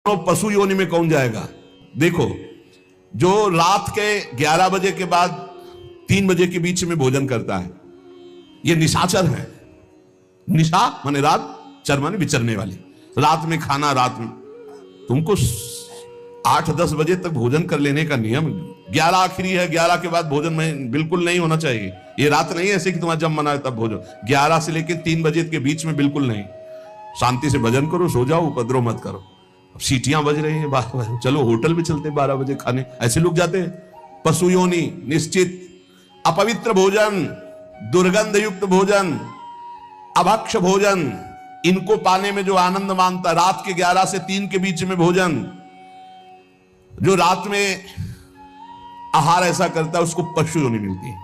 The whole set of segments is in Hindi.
तो पशु योनि में कौन जाएगा? देखो, जो रात के 11 बजे के बाद 3 बजे के बीच में भोजन करता है, ये निशाचर है। निशा माने रात, चर माने विचरने वाली। रात में खाना, रात में तुमको 8-10 बजे तक भोजन कर लेने का नियम। 11 आखिरी है, 11 के बाद भोजन में बिल्कुल नहीं होना चाहिए। ये रात नहीं है ऐसे कि तुम्हारा जब मना है तब भोजन। 11 से लेकर 3 बजे के बीच में बिल्कुल नहीं। शांति से भजन करो, सो जाओ, उपद्रव मत करो। अब सीटियां बज रही हैं 12 बजे, चलो होटल में चलते 12 बजे खाने, ऐसे लोग जाते हैं। पशु योनि निश्चित। अपवित्र भोजन, दुर्गंध युक्त भोजन, अभक्ष भोजन, इनको पाने में जो आनंद मानता, रात के 11 से 3 के बीच में भोजन, जो रात में आहार ऐसा करता है उसको पशु योनि मिलती है।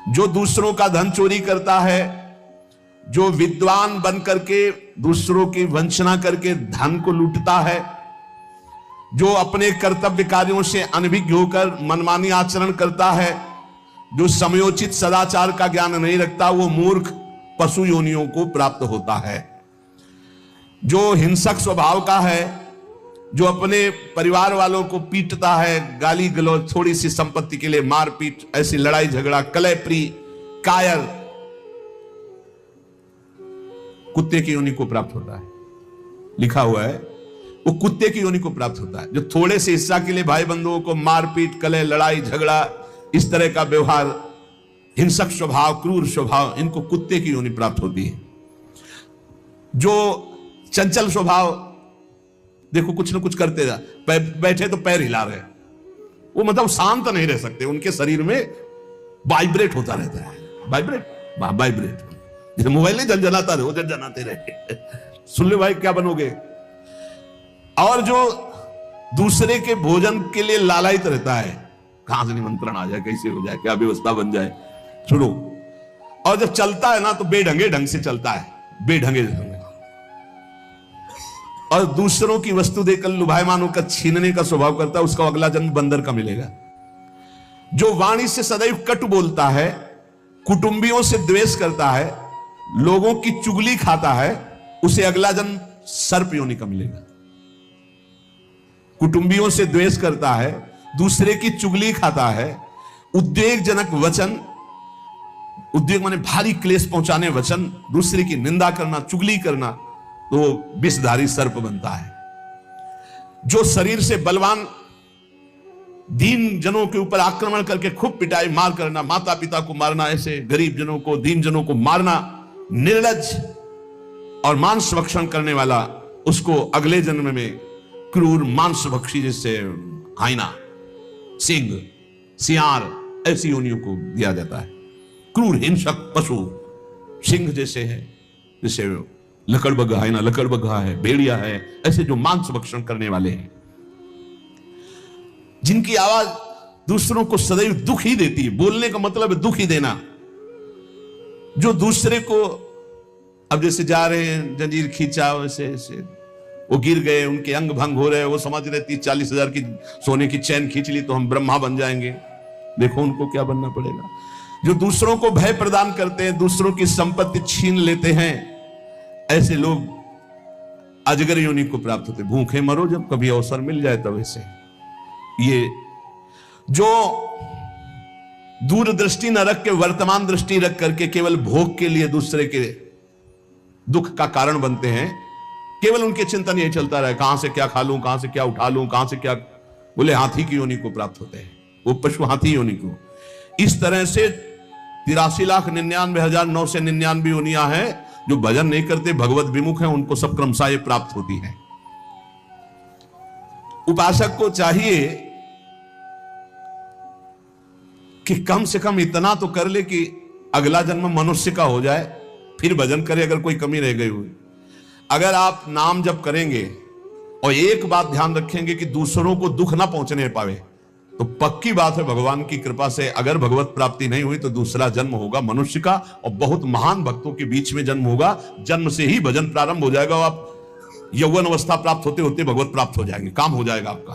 जो दूसरों का धन चोरी करता है, जो विद्वान बन करके दूसरों की वंचना करके धन को लूटता है, जो अपने कर्तव्य कार्यों से अनभिज्ञ होकर मनमानी आचरण करता है, जो समयोचित सदाचार का ज्ञान नहीं रखता, वो मूर्ख पशु योनियों को प्राप्त होता है। जो हिंसक स्वभाव का है, जो अपने परिवार वालों को पीटता है, गाली गलौज, थोड़ी सी संपत्ति के लिए मारपीट, ऐसी लड़ाई झगड़ा, कलहप्रिय, कायर, कुत्ते की योनि को प्राप्त होता है। लिखा हुआ है वो कुत्ते की योनि को प्राप्त होता है। जो थोड़े से हिस्सा के लिए भाई बंधुओं को मारपीट, कलह, लड़ाई झगड़ा, इस तरह का व्यवहार, हिंसक स्वभाव, क्रूर स्वभाव, इनको कुत्ते की योनि प्राप्त होती है। जो चंचल स्वभाव, देखो कुछ ना कुछ करते जा, बैठे तो पैर हिला रहे, वो मतलब शांत नहीं रह सकते, उनके शरीर में वाइब्रेट होता रहता है। वाइब्रेट जैसे मोबाइल नहीं झनझनाता रहे, वो झनझनाते रहे। सुन ले भाई क्या बनोगे। और जो दूसरे के भोजन के लिए लालायित रहता है, कहां से निमंत्रण आ जाए, कैसे हो जाए, क्या व्यवस्था बन जाए, सुनो। और जब चलता है ना तो बेढंगे ढंग से चलता है, बेढंगे ढंग। और दूसरों की वस्तु देकर लुभायमान होकर छीनने का स्वभाव करता है, उसका अगला जन्म बंदर का मिलेगा। जो वाणी से सदैव कटु बोलता है, कुटुंबियों से द्वेष करता है, लोगों की चुगली खाता है, उसे अगला जन्म सर्प योनि का मिलेगा। कुटुंबियों से द्वेष करता है, दूसरे की चुगली खाता है, उद्वेगजनक वचन, उद्वेग माने भारी क्लेश पहुंचाने वचन, दूसरे की निंदा करना, चुगली करना, तो विषधारी सर्प बनता है। जो शरीर से बलवान दीन जनों के ऊपर आक्रमण करके खूब पिटाई मार करना, माता पिता को मारना, ऐसे गरीब जनों को, दीन जनों को मारना, निर्लज और मांस भक्षण करने वाला, उसको अगले जन्म में क्रूर मांस भक्षी, जैसे हाइना, सिंह, सियार, ऐसी योनियों को दिया जाता है। क्रूर हिंसक पशु सिंह जैसे है, जैसे लकड़बग्घा, हाइना लकड़बग्घा है, भेड़िया है, ऐसे जो मांस भक्षण करने वाले हैं, जिनकी आवाज दूसरों को सदैव दुख ही देती है। बोलने का मतलब है दुख ही देना। जो दूसरे को, अब जैसे जा रहे हैं, जंजीर खींचा, वैसे ऐसे वो गिर गए, उनके अंग भंग हो रहे, वो समझ रहे 30-40 हजार की सोने की चैन खींच ली तो हम ब्रह्मा बन जाएंगे। देखो उनको क्या बनना पड़ेगा। जो दूसरों को भय प्रदान करते हैं, दूसरों की संपत्ति छीन लेते हैं, ऐसे लोग अजगर योनि को प्राप्त होते। भूखे मरो जब कभी अवसर मिल जाए तब। ऐसे ये जो दूरदृष्टि न रख के वर्तमान दृष्टि रख करके केवल भोग के लिए दूसरे के दुख का कारण बनते हैं, केवल उनके चिंतन यही चलता रहे, कहां से क्या खा लूं, कहां से क्या उठा लूं, कहां से क्या, बोले हाथी की योनि को प्राप्त होते हैं, वो पशु हाथी योनि को। इस तरह से 83,99,999 योनियां हैं। जो भजन नहीं करते, भगवत विमुख हैं, उनको सब क्रमशः ये प्राप्त होती है। उपासक को चाहिए कि कम से कम इतना तो कर ले कि अगला जन्म मनुष्य का हो जाए, फिर भजन करे अगर कोई कमी रह गई हुई। अगर आप नाम जप करेंगे और एक बात ध्यान रखेंगे कि दूसरों को दुख ना पहुंचने पावे, तो पक्की बात है भगवान की कृपा से अगर भगवत प्राप्ति नहीं हुई तो दूसरा जन्म होगा मनुष्य का, और बहुत महान भक्तों के बीच में जन्म होगा। जन्म से ही भजन प्रारंभ हो जाएगा, और आप यौवन अवस्था प्राप्त होते होते भगवत प्राप्त हो जाएंगे, काम हो जाएगा आपका।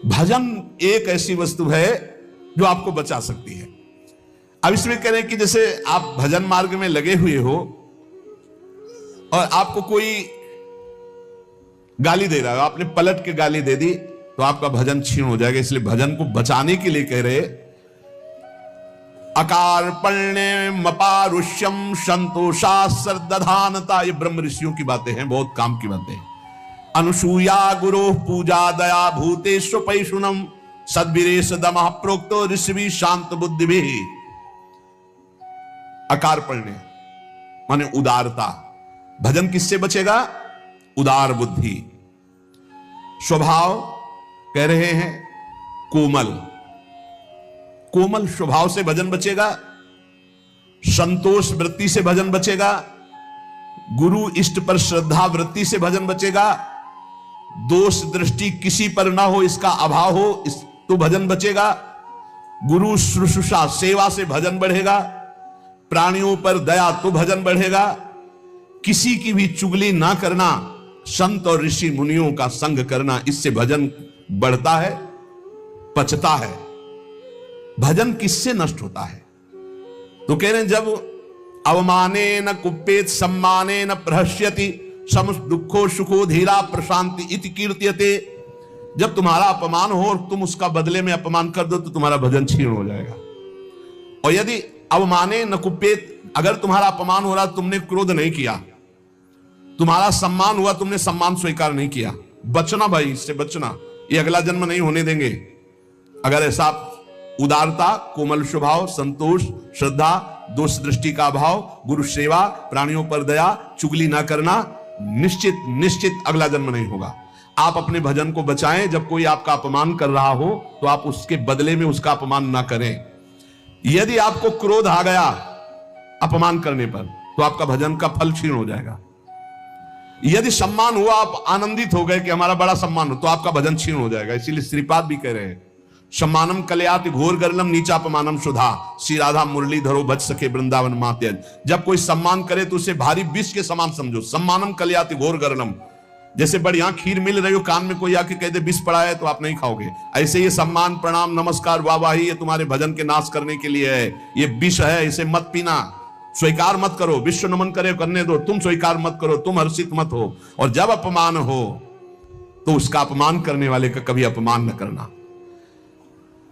भजन एक ऐसी वस्तु है जो आपको बचा सकती है। अब इसमें कह रहे हैं कि जैसे आप भजन मार्ग में लगे हुए हो और आपको कोई गाली दे रहा है, आपने पलट के गाली दे दी तो आपका भजन छीन हो जाएगा। इसलिए भजन को बचाने के लिए कह रहे, अकार पण्य मपारुष्यम संतोषा श्रद्धानता। ये ब्रह्म ऋषियों की बातें हैं, बहुत काम की बातें हैं। अनुसूया गुरु पूजा दया भूतेषु पैशुनम सद्भिरेश दमः प्रोक्तो ऋषि शांत बुद्धि भी। अकार पण्य माने उदारता। भजन किससे बचेगा? उदार बुद्धि। स्वभाव कह रहे हैं कोमल, कोमल स्वभाव से भजन बचेगा। संतोष वृत्ति से भजन बचेगा। गुरु इष्ट पर श्रद्धा वृत्ति से भजन बचेगा। दोष दृष्टि किसी पर ना हो, इसका अभाव हो तो भजन बचेगा। गुरु शुश्रूषा सेवा से भजन बढ़ेगा। प्राणियों पर दया तो भजन बढ़ेगा। किसी की भी चुगली ना करना, संत और ऋषि मुनियों का संग करना, इससे भजन बढ़ता है, पचता है। भजन किससे नष्ट होता है? तो कह रहे हैं जब अवमाने न कुप्पेत सम्माने न प्रहस्यति सम दुखो सुखो धीरा प्रशांति इति कीर्त्यते। जब तुम्हारा अपमान हो और तुम उसका बदले में अपमान कर दो तो तुम्हारा भजन छीन हो जाएगा। और यदि अवमाने न कुप्पेत, अगर तुम्हारा अपमान हो रहा तुमने क्रोध नहीं किया, तुम्हारा सम्मान हुआ तुमने सम्मान स्वीकार नहीं किया, बचना भाई, इससे बचना, ये अगला जन्म नहीं होने देंगे। अगर ऐसा उदारता, कोमल स्वभाव, संतोष, श्रद्धा, दोष दृष्टि का अभाव, गुरु सेवा, प्राणियों पर दया, चुगली ना करना, निश्चित निश्चित अगला जन्म नहीं होगा। आप अपने भजन को बचाएं। जब कोई आपका अपमान कर रहा हो तो आप उसके बदले में उसका अपमान ना करें। यदि आपको क्रोध आ गया अपमान करने पर तो आपका भजन का फल क्षीण हो जाएगा। यदि सम्मान हुआ, आप आनंदित हो गए कि हमारा बड़ा सम्मान हो, तो आपका भजन क्षीण हो जाएगा। इसीलिए श्रीपाद भी कह रहे हैं, सम्मानम कलयाति घोर गर्लम नीचापमानम सुधा, श्री राधा मुरली धरो बच सके वृंदावन मात्यज। जब कोई सम्मान करे तो उसे भारी विष के समान समझो। सम्मानम कलयाति घोर गर्लम, जैसे बढ़िया खीर मिल रही हो, कान में कोई आके कह दे विष पड़ा है तो आप नहीं खाओगे, ऐसे ये सम्मान प्रणाम नमस्कार वाहवाही ये तुम्हारे भजन के नाश करने के लिए है, ये विष है, इसे मत पीना, स्वीकार मत करो। विश्व नमन करे करने दो, तुम स्वीकार मत करो, तुम हर्षित मत हो। और जब अपमान हो तो उसका अपमान करने वाले का कभी अपमान न करना।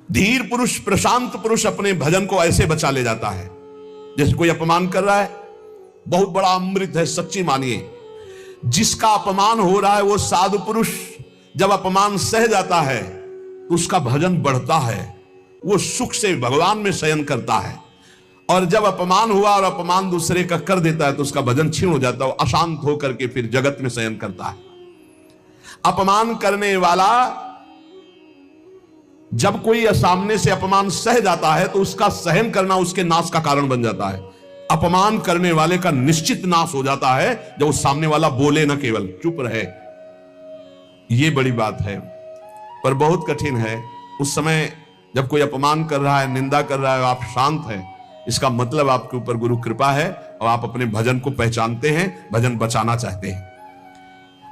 धीर पुरुष, प्रशांत पुरुष अपने भजन को ऐसे बचा ले जाता है। जैसे कोई अपमान कर रहा है, बहुत बड़ा अमृत है, सच्ची मानिए। जिसका अपमान हो रहा है वो साधु पुरुष जब अपमान सह जाता है तो उसका भजन बढ़ता है, वो सुख से भगवान में शयन करता है। और जब अपमान हुआ और अपमान दूसरे का कर देता है तो उसका भजन क्षीण हो जाता है, वो अशांत होकर के फिर जगत में शयन करता है। अपमान करने वाला जब कोई सामने से अपमान सह जाता है तो उसका सहन करना उसके नाश का कारण बन जाता है। अपमान करने वाले का निश्चित नाश हो जाता है जब उस सामने वाला बोले ना, केवल चुप रहे। यह बड़ी बात है, पर बहुत कठिन है। उस समय जब कोई अपमान कर रहा है, निंदा कर रहा है, आप शांत हैं, इसका मतलब आपके ऊपर गुरु कृपा है और आप अपने भजन को पहचानते हैं, भजन बचाना चाहते हैं।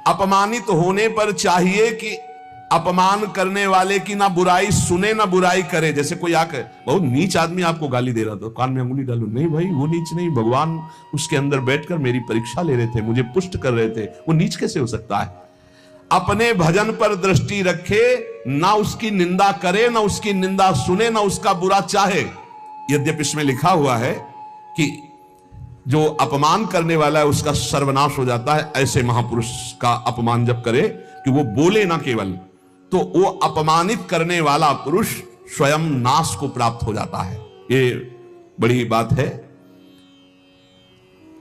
अपमानित होने पर चाहिए कि अपमान करने वाले की ना बुराई सुने ना बुराई करे। जैसे कोई आकर बहुत नीच आदमी आपको गाली दे रहा था, कान में अंगुली डालो, नहीं भाई वो नीच नहीं, भगवान उसके अंदर बैठकर मेरी परीक्षा ले रहे थे, मुझे पुष्ट कर रहे थे, वो नीच कैसे हो सकता है? अपने भजन पर दृष्टि रखे, ना उसकी निंदा करे, ना उसकी निंदा सुने, ना उसका बुरा चाहे। यद्यपि इसमें लिखा हुआ है कि जो अपमान करने वाला है उसका सर्वनाश हो जाता है। ऐसे महापुरुष का अपमान जब करे कि वो बोले ना केवल, तो वो अपमानित करने वाला पुरुष स्वयं नाश को प्राप्त हो जाता है। ये बड़ी बात है।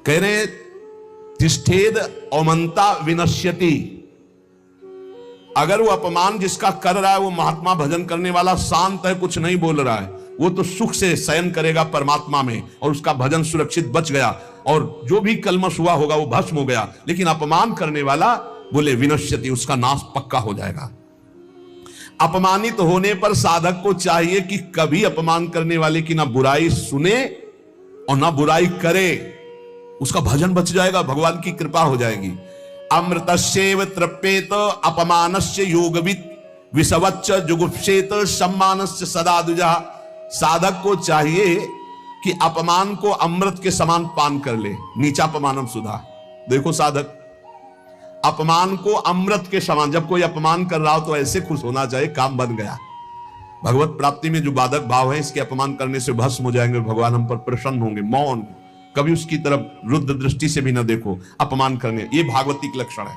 कह रहे तिष्ठेद औमंता विनश्यति। अगर वो अपमान जिसका कर रहा है वो महात्मा भजन करने वाला शांत है, कुछ नहीं बोल रहा है, वो तो सुख से शयन करेगा परमात्मा में और उसका भजन सुरक्षित बच गया और जो भी कलमश हुआ होगा वो भस्म हो गया। लेकिन अपमान करने वाला बोले विनश्यति, उसका नाश पक्का हो जाएगा। अपमानित होने पर साधक को चाहिए कि कभी अपमान करने वाले की ना बुराई सुने और ना बुराई करे, उसका भजन बच जाएगा, भगवान की कृपा हो जाएगी। अमृतस्यैव तृप्येत अपमानस्य योगवित् विषवच्च जुगुप्सेत सम्मानस्य सदा द्विजः। साधक को चाहिए कि अपमान को अमृत के समान पान कर ले, नीचापमानम सुधा। देखो साधक, अपमान को अमृत के समान, जब कोई अपमान कर रहा हो तो ऐसे खुश होना चाहिए काम बन गया। भगवत प्राप्ति में जो बाधक भाव है, इसके अपमान करने से भस्म हो जाएंगे, भगवान हम पर प्रसन्न होंगे। मौन, कभी उसकी तरफ रुद्र दृष्टि से भी ना देखो, अपमान करने, ये भागवतिक लक्षण है।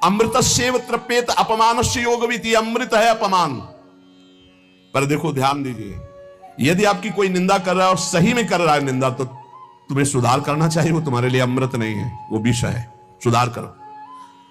अमृतस्येव तृप्येत अपमानस्य योगविति, अमृत है अपमान। पर देखो ध्यान दीजिए, यदि आपकी कोई निंदा कर रहा है और सही में कर रहा है निंदा, तो तुम्हें सुधार करना चाहिए। वो तुम्हारे लिए अमृत नहीं है, वो विष है, सुधार करो।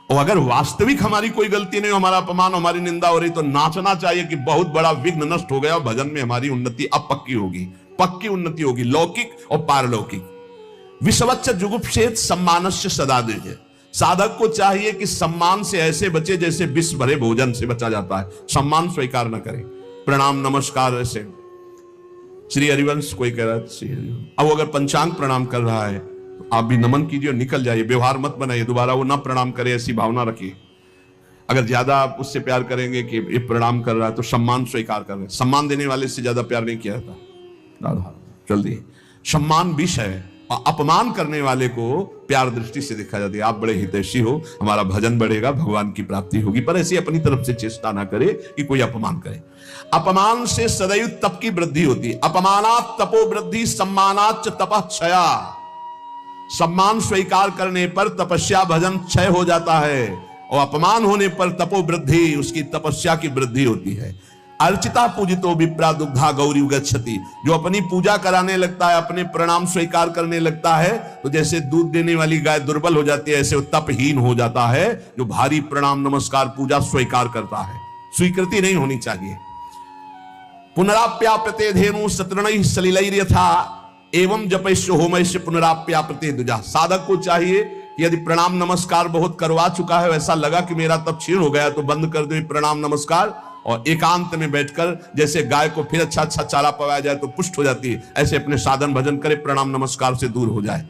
और अगर वास्तविक हमारी कोई गलती नहीं, हमारा अपमान, हमारी निंदा हो रही, तो नाचना चाहिए कि बहुत बड़ा विघ्न नष्ट हो गया और भजन में हमारी उन्नति अब पक्की होगी, पक्की उन्नति होगी, लौकिक और पारलौकिक। विषवच्च जुगुप्सेत सम्मानस्य सदा दीजिए। साधक को चाहिए कि सम्मान से ऐसे बचे जैसे विष भरे भोजन से बचा जाता है। सम्मान स्वीकार न करें, प्रणाम नमस्कार ऐसे। श्री हरिवंश कोई कह रहा है, अब अगर पंचांग प्रणाम कर रहा है तो आप भी नमन कीजिए और निकल जाइए, व्यवहार मत बनाइए, दोबारा वो ना प्रणाम करे, ऐसी भावना रखिए। अगर ज्यादा आप उससे प्यार करेंगे कि ये प्रणाम कर रहा है, तो सम्मान स्वीकार कर रहे हैं। सम्मान देने वाले से ज्यादा प्यार नहीं किया जाता। जल्दी, सम्मान विष है और अपमान करने वाले को प्यार दृष्टि से देखा जाती है। आप बड़े हितैषी हो, हमारा भजन बढ़ेगा, भगवान की प्राप्ति होगी। पर ऐसी अपनी तरफ से चेष्टा ना करे कि कोई अपमान करे। अपमान से सदैव तप की वृद्धि होती है। अपमानात तपो वृद्धि, सम्मानाच तपः क्षया। सम्मान स्वीकार करने पर तपस्या भजन क्षय हो जाता है, और अपमान होने पर तपो वृद्धि, उसकी तपस्या की वृद्धि होती है। अर्चिता पूजितो विप्रा दुग्धा गौरी गच्छति। जो अपनी पूजा कराने लगता है, अपने प्रणाम स्वीकार करने लगता है, तो जैसे दूध देने वाली गाय दुर्बल हो जाती है, ऐसे वो तपहीन हो जाता है जो भारी प्रणाम नमस्कार पूजा स्वीकार करता है। स्वीकृति नहीं होनी चाहिए। पुनराप्याप्यते धेनु सतृणैः सलिलैर्यथा एवं जपैश्य होमैश्य पुनराप्याप्यते द्विजा। साधक को चाहिए कि यदि प्रणाम नमस्कार बहुत करवा चुका है, वैसा लगा कि मेरा तप क्षीण हो गया, तो बंद कर दो प्रणाम नमस्कार और एकांत में बैठकर, जैसे गाय को फिर अच्छा अच्छा चारा पवाया जाए तो पुष्ट हो जाती है, ऐसे अपने साधन भजन करे, प्रणाम नमस्कार से दूर हो जाए।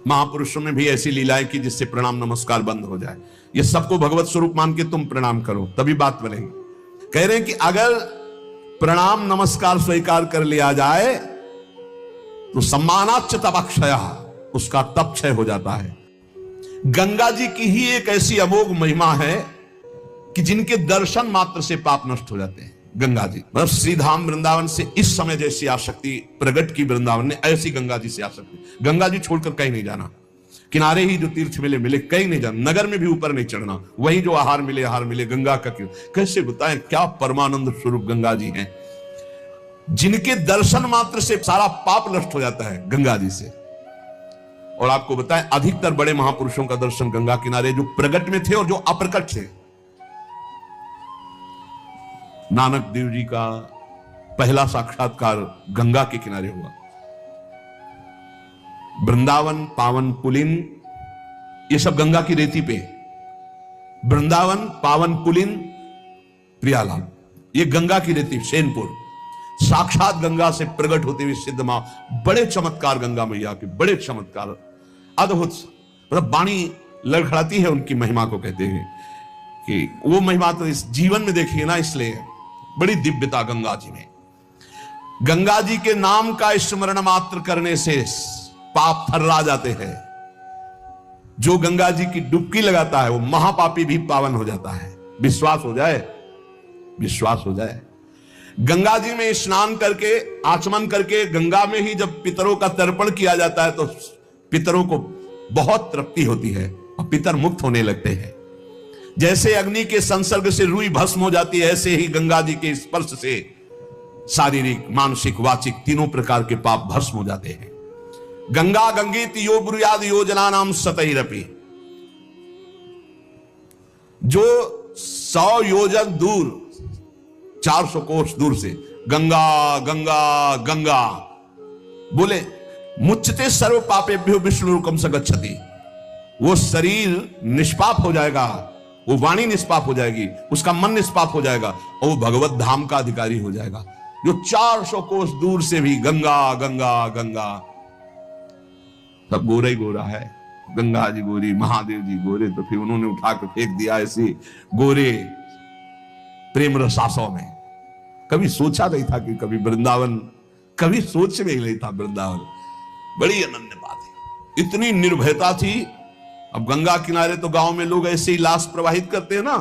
महापुरुषों में भी ऐसी लीलाएं की जिससे प्रणाम नमस्कार बंद हो जाए। ये सबको भगवत स्वरूप मान के तुम प्रणाम करो, तभी बात बनेगी। कह रहे हैं कि अगर प्रणाम नमस्कार स्वीकार कर लिया जाए तो सम्मानाच्च तपक्षया, उसका तप क्षय हो जाता है। गंगा जी की ही एक ऐसी अमोघ महिमा है कि जिनके दर्शन मात्र से पाप नष्ट हो जाते हैं। गंगा जी मतलब श्रीधाम वृंदावन से इस समय जैसी आसक्ति प्रगट की वृंदावन ने, ऐसी गंगा जी से आसक्ति। गंगा जी छोड़कर कहीं नहीं जाना, किनारे ही जो तीर्थ मिले मिले, कहीं नहीं जाना, नगर में भी ऊपर नहीं चढ़ना, वही जो आहार मिले गंगा का। क्यों, कैसे बताएं, क्या परमानंद स्वरूप गंगा जी हैं, जिनके दर्शन मात्र से सारा पाप नष्ट हो जाता है गंगा जी से। और आपको बताएं, अधिकतर बड़े महापुरुषों का दर्शन गंगा किनारे, जो प्रगट में थे और जो अप्रकट थे। नानक देव जी का पहला साक्षात्कार गंगा के किनारे हुआ। वृंदावन पावन पुलिन, ये सब गंगा की रेती पे। वृंदावन पावन पुलिन प्रियालाल, ये गंगा की रेती, सेनपुर। साक्षात गंगा से प्रकट होते हुए सिद्ध मां, बड़े चमत्कार गंगा मैया के, बड़े चमत्कार, अद्भुत। मतलब वाणी लड़खड़ाती है उनकी महिमा को, कहते हैं कि वो महिमा तो इस जीवन में देखिए ना, इसलिए बड़ी दिव्यता गंगा जी में। गंगा जी के नाम का स्मरण मात्र करने से पाप थर्रा जाते हैं। जो गंगा जी की डुबकी लगाता है वो महापापी भी पावन हो जाता है। विश्वास हो जाए, विश्वास हो जाए। गंगा जी में स्नान करके, आचमन करके, गंगा में ही जब पितरों का तर्पण किया जाता है तो पितरों को बहुत तृप्ति होती है और पितर मुक्त होने लगते हैं। जैसे अग्नि के संसर्ग से रुई भस्म हो जाती है, ऐसे ही गंगा जी के स्पर्श से शारीरिक, मानसिक, वाचिक तीनों प्रकार के पाप भस्म हो जाते हैं। गंगा गंगेति यो ब्रूयाद योजना नाम सतैरपि। जो 100 योजन दूर, 400 कोस दूर से गंगा गंगा गंगा बोले, मुच्यते सर्व पापेभ्यो विष्णुरूपम स गच्छति। वो शरीर निष्पाप हो जाएगा, वो वाणी निष्पाप हो जाएगी, उसका मन निष्पाप हो जाएगा और वो भगवत धाम का अधिकारी हो जाएगा। जो 400 कोस दूर से भी गंगा गंगा गंगा, सब गोरा ही गोरा है। गंगा जी गोरी, महादेव जी गोरे, तो फिर उन्होंने उठा के फेंक दिया ऐसे गोरे प्रेम रसासों में। कभी सोचा नहीं था कि कभी वृंदावन, कभी सोच में ही नहीं था वृंदावन। बड़ी अनन्य बात है, इतनी निर्भयता थी अब गंगा किनारे तो गांव में लोग ऐसे ही लाश प्रवाहित करते हैं ना,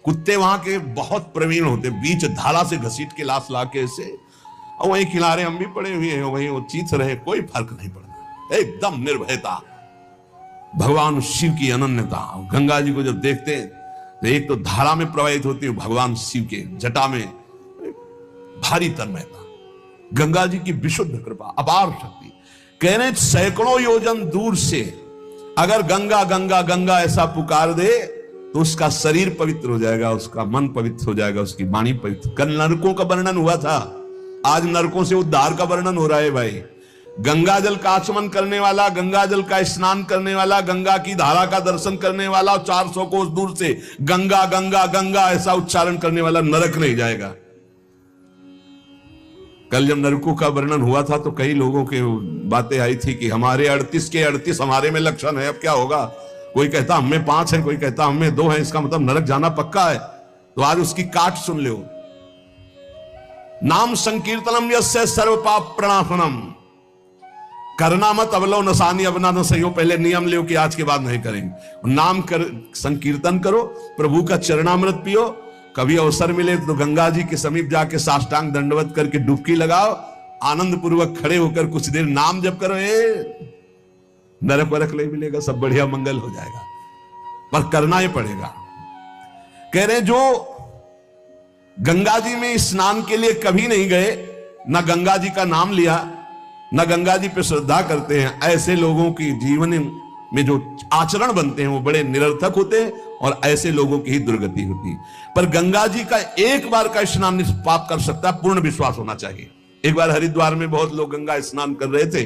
कुत्ते वहां के बहुत प्रवीण होते, बीच धारा से घसीट के लाश लाके ऐसे, और वहीं किनारे हम भी पड़े हुए हैं, वहीं वो चीथ रहे, कोई फर्क नहीं पड़ता, एकदम निर्भयता, भगवान शिव की अनन्यता। गंगा जी को जब देखते हैं तो एक तो धारा में प्रवाहित होती है, भगवान शिव के जटा में भारी तन्मयता, गंगा जी की विशुद्ध कृपा, अपार शक्ति। कह रहे सैकड़ों योजन दूर से अगर गंगा गंगा गंगा ऐसा पुकार दे तो उसका शरीर पवित्र हो जाएगा, उसका मन पवित्र हो जाएगा, उसकी वाणी पवित्र। कल नरकों का वर्णन हुआ था, आज नरकों से उद्धार का वर्णन हो रहा है भाई। गंगा जल का आचमन करने वाला, गंगा जल का स्नान करने वाला, गंगा की धारा का दर्शन करने वाला और 400 कोस दूर से गंगा गंगा गंगा ऐसा उच्चारण करने वाला नरक नहीं जाएगा। कल जब नरकों का वर्णन हुआ था तो कई लोगों के बातें आई थी कि हमारे 38 के 38 हमारे में लक्षण है, अब क्या होगा। कोई कहता हमें 5 है, कोई कहता हमें 2 है, इसका मतलब नरक जाना पक्का है। तो आज उसकी काट सुन लो। नाम संकीर्तनम यस्य सर्व पाप प्रणाशनम, करना मत अवलो नसानी अपना न सही हो। पहले नियम लो कि आज के बाद नहीं करेंगे। नाम कर संकीर्तन करो, प्रभु का चरणामृत पियो, कभी अवसर मिले तो गंगा जी के समीप जाके साष्टांग दंडवत करके डुबकी लगाओ, आनंद पूर्वक खड़े होकर कुछ देर नाम जप करो, नरक वरक नहीं मिलेगा, सब बढ़िया मंगल हो जाएगा, पर करना ही पड़ेगा। कह रहे जो गंगा जी में स्नान के लिए कभी नहीं गए, ना गंगा जी का नाम लिया, ना गंगा जी पे श्रद्धा करते हैं, ऐसे लोगों की जीवन में जो आचरण बनते हैं वो बड़े निरर्थक होते हैं और ऐसे लोगों की ही दुर्गति होती है। पर गंगा जी का एक बार का स्नान निष्पाप कर सकता है, पूर्ण विश्वास होना चाहिए। एक बार हरिद्वार में बहुत लोग गंगा स्नान कर रहे थे,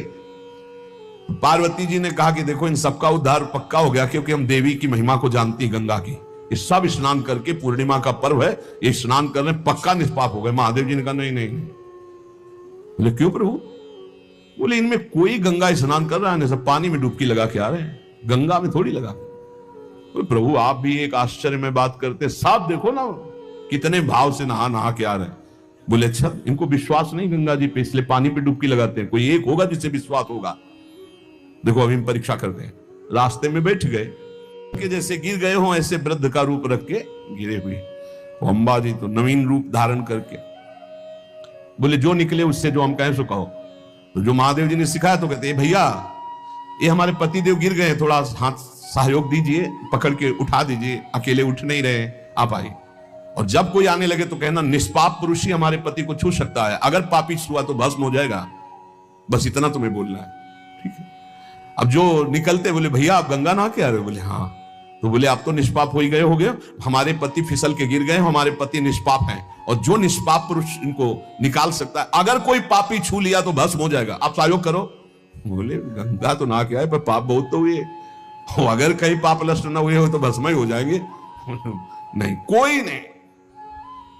पार्वती जी ने कहा कि देखो इन सबका उद्धार पक्का हो गया, क्योंकि हम देवी की महिमा को जानती है गंगा की, ये सब स्नान करके, पूर्णिमा का पर्व है, ये स्नान करने पक्का निष्पाप हो गए। महादेव जी ने कहा नहीं नहीं। बोले क्यों प्रभु? बोले इनमें कोई गंगा स्नान कर रहा है, सब पानी में डुबकी लगा के आ रहे हैं, गंगा में थोड़ी लगा। तो प्रभु आप भी एक आश्चर्य में बात करते, साफ देखो ना कितने भाव से नहा नहा के आ रहे हैं। बोले अच्छा इनको विश्वास नहीं गंगा जी पे, इसलिए पानी पे डुबकी लगाते हैं, कोई एक होगा जिससे विश्वास होगा। देखो अभी हम परीक्षा करते हैं। रास्ते में बैठ गए कि जैसे गिर गए हो ऐसे वृद्ध का रूप रख के गिरे हुए, अम्बा जी तो नवीन रूप धारण करके बोले जो निकले उससे जो हम कहें सो कहो। तो जो महादेव जी ने सिखाया तो कहते भैया ये हमारे पति देव गिर गए, थोड़ा हाथ सहयोग दीजिए, पकड़ के उठा दीजिए, अकेले उठ नहीं रहे, आप आइए। और जब कोई आने लगे तो कहना निष्पाप पुरुष ही हमारे पति को छू सकता है, अगर पापी छुआ तो भस्म हो जाएगा, बस इतना तुम्हें बोलना है, ठीक है। अब जो निकलते बोले भैया आप गंगा नहा के आ रहे हो? बोले हाँ। तो बोले आप तो निष्पाप हो ही गए होगे, हमारे पति फिसल के गिर गए, हमारे पति निष्पाप हैं, और जो निष्पाप पुरुष इनको निकाल सकता है, अगर कोई पापी छू लिया तो भस्म हो जाएगा, आप सहयोग करो। बोले गंगा तो नहा के आए पर पाप बहुत तो हुए, अगर कहीं पाप नष्ट न हुए हो तो भस्म ही हो जाएंगे। नहीं, कोई नहीं,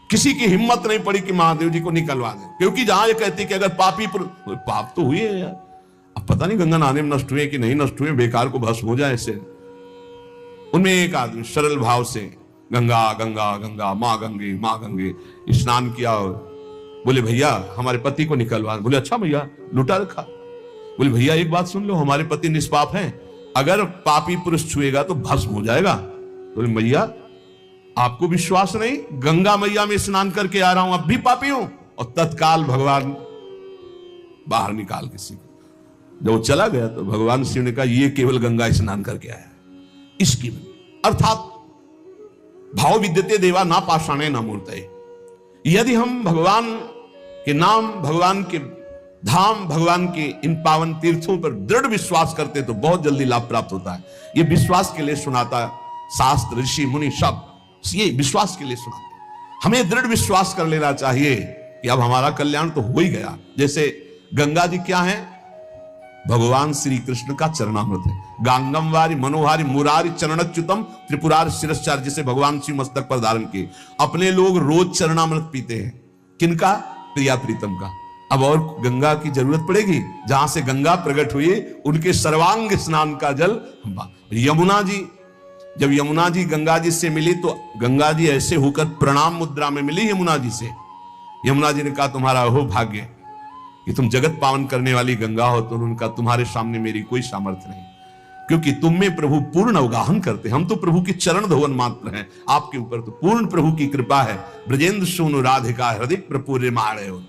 किसी की हिम्मत नहीं पड़ी कि महादेव जी को निकलवा दें, क्योंकि जहां ये कहती कि अगर पापी पाप तो हुए यार, अब पता नहीं गंगा नहाने में नष्ट हुए कि नहीं नष्ट हुए, बेकार को भस्म हो जाए ऐसे। उनमें एक आदमी सरल भाव से गंगा गंगा गंगा माँ गंगे स्नान किया, बोले भैया हमारे पति को निकलवा। बोले अच्छा भैया लुटा रखा। बोले भैया एक बात सुन लो, हमारे पति निष्पाप हैं, अगर पापी पुरुष छुएगा तो भस्म हो जाएगा। बोले भैया आपको विश्वास नहीं, गंगा मैया में स्नान करके आ रहा हूं, अब भी पापी हूं। और तत्काल भगवान बाहर निकाल किसी को। जब वो चला गया तो भगवान शिव ने कहा ये केवल गंगा स्नान करके आया, इसकी अर्थात भाव विद्यते देवा ना पाषाणे ना मूर्तये। यदि हम भगवान के नाम, भगवान के धाम, भगवान के इन पावन तीर्थों पर दृढ़ विश्वास करते तो बहुत जल्दी लाभ प्राप्त होता है। ये विश्वास के लिए सुनाता शास्त्र, ऋषि मुनि सब ये विश्वास के लिए सुनाते। हमें दृढ़ विश्वास कर लेना चाहिए कि अब हमारा कल्याण तो हो ही गया। जैसे गंगा जी क्या है? भगवान श्री कृष्ण का चरणामृत है। गांगम वारी मनोहारी मुरारी चरणच्युतम त्रिपुरार शिरश्चार, जिसे भगवान शिव मस्तक पर धारण किए। अपने लोग रोज चरणामृत पीते हैं, किनका? प्रिया प्रीतम का। अब और गंगा की जरूरत पड़ेगी? जहां से गंगा प्रकट हुई उनके सर्वांग स्नान का जल। यमुना जी, जब यमुना जी गंगा जी से मिली तो गंगा जी ऐसे होकर प्रणाम मुद्रा में मिली यमुना जी से। यमुना जी ने कहा तुम्हारा अहो भाग्य कि तुम जगत पावन करने वाली गंगा हो। तो उन्होंने कहा तुम्हारे सामने मेरी कोई सामर्थ्य नहीं। क्योंकि तुम में प्रभु पूर्ण अवगाहन करते। हम तो प्रभु के चरण धोवन मात्र हैं, आपके ऊपर तो पूर्ण प्रभु की कृपा है। ब्रजेंद्र सोनु राधिका हृदय प्रपूर्य माणे हो।